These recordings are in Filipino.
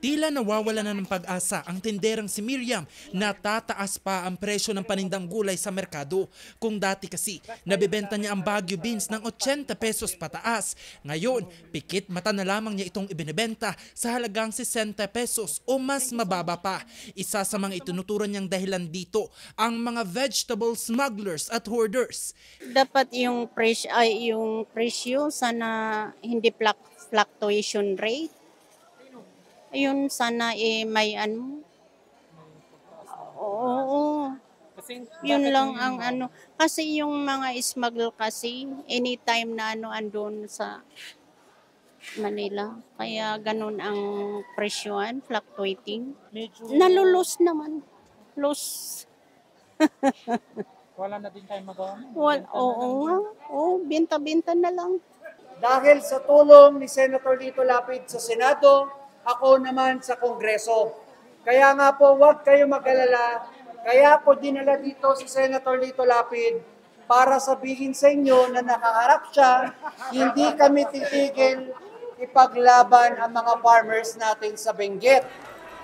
Tila nawawala na ng pag-asa ang tinderang si Miriam na tataas pa ang presyo ng panindang gulay sa merkado. Kung dati kasi nabibenta niya ang Baguio beans ng 80 pesos pataas, ngayon pikit mata na lamang niya itong ibinebenta sa halagang 60 pesos o mas mababa pa. Isa sa mga itinuturan niyang dahilan dito ang mga vegetable smugglers at hoarders. Dapat yung presyo sana hindi fluctuation rate. Ayun, sana may ano. Oo. Yun lang ang ano. Kasi yung mga smuggle kasi, anytime na andun sa Manila. Kaya ganun ang presyoan, fluctuating. Nalulus naman. Loss. Wala na din tayo magawa. Oo nga. Oo, binta-binta na lang. Dahil sa tulong ni Senator Lito Lapid sa Senado, ako naman sa Kongreso. Kaya nga po, huwag kayo mag-alala. Kaya po dinala dito si Senator Lito Lapid para sabihin sa inyo na nakaharap siya, hindi kami titigil ipaglaban ang mga farmers natin sa Benguet.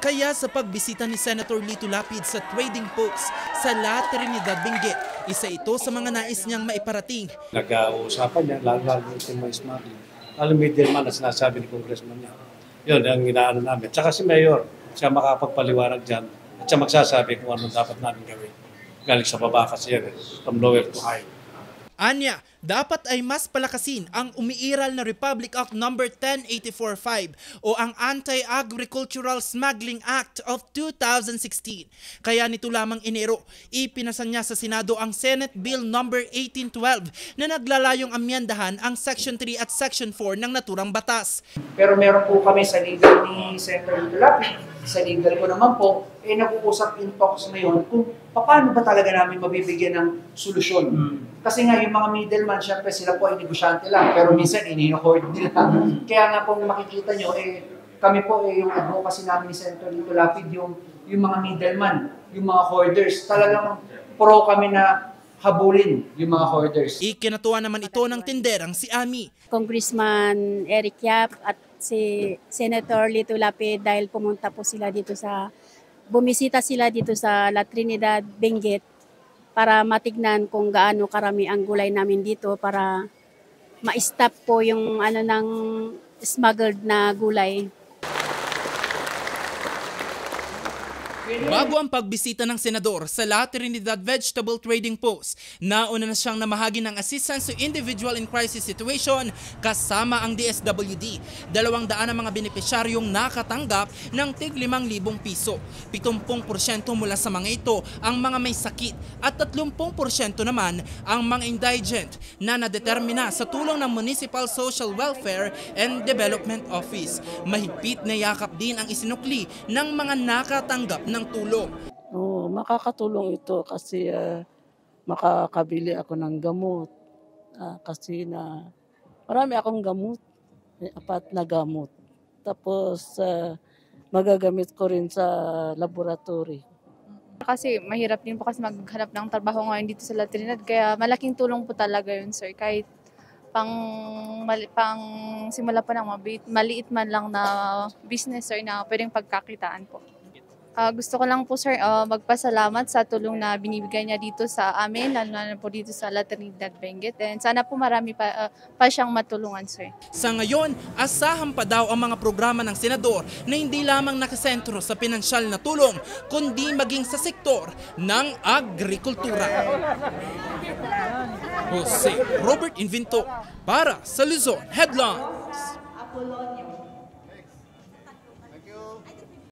Kaya sa pagbisita ni Senator Lito Lapid sa trading post sa La Trinidad, Benguet, isa ito sa mga nais niyang maiparating. Nag-uusapan niya, lalo yung mga smuggling. Lalo middleman na sinasabi ni Congressman niya. Yun, ang inaano namin. Tsaka si Mayor, siya makapagpaliwanag dyan at siya magsasabi kung ano dapat namin gawin. Galing sa baba kasi yan, from lower to high. Anya, dapat ay mas palakasin ang umiiral na Republic Act No. 10845 o ang Anti-Agricultural Smuggling Act of 2016. Kaya nito lamang Enero, ipinasa niya sa Senado ang Senate Bill No. 1812 na naglalayong amyendahan ang Section 3 at Section 4 ng naturang batas. Pero meron po kami sa legal ni Senator Lito Lapid, sa legal ko naman po, nag-uusap in talks ngayon kung paano ba talaga namin mabibigyan ng solusyon. Kasi nga yung mga middleman, syempre sila po ay negosyante lang, pero minsan inino-hoard nila. Kaya nga po makikita nyo, kami po yung advocacy namin ni Senator Lito Lapid, yung mga middleman, yung mga hoarders, talagang pro kami na habulin yung mga hoarders. Ikinatuwa naman ito ng tinderang si Ami. Congressman Eric Yap at si Senator Lito Lapid dahil bumisita sila dito sa La Trinidad, Benguet para matignan kung gaano karami ang gulay namin dito para ma-stop po yung ng smuggled na gulay. Bago ang pagbisita ng senador sa La Trinidad Vegetable Trading Post, nauna na siyang namahagi ng assistance to individual in crisis situation kasama ang DSWD. 200 ang mga benepisyaryong nakatanggap ng tig 5,000 piso. 70% mula sa mga ito ang mga may sakit at 30% naman ang mga indigent na nadetermina sa tulong ng Municipal Social Welfare and Development Office. Mahigpit na yakap din ang isinukli ng mga nakatanggap ng tulong. Makakatulong ito kasi makakabili ako ng gamot. Kasi marami akong gamot, may 4 na gamot. Tapos magagamit ko rin sa laboratory. Kasi mahirap din po kasi maghanap ng trabaho ngayon dito sa La Trinidad. Kaya malaking tulong po talaga yun, sir. Kahit pang simula pa ng maliit man lang na business, sir, na pwedeng pagkakitaan po. Gusto ko lang po, sir, magpasalamat sa tulong na binibigay niya dito sa amin, lalo na po dito sa La Trinidad, Benguet. And sana po marami pa siyang matulungan, sir. Sa ngayon, asahan pa daw ang mga programa ng senador na hindi lamang nakasentro sa pinansyal na tulong, kundi maging sa sektor ng agrikultura. Jose Robert Invinto para sa Luzon Headlines.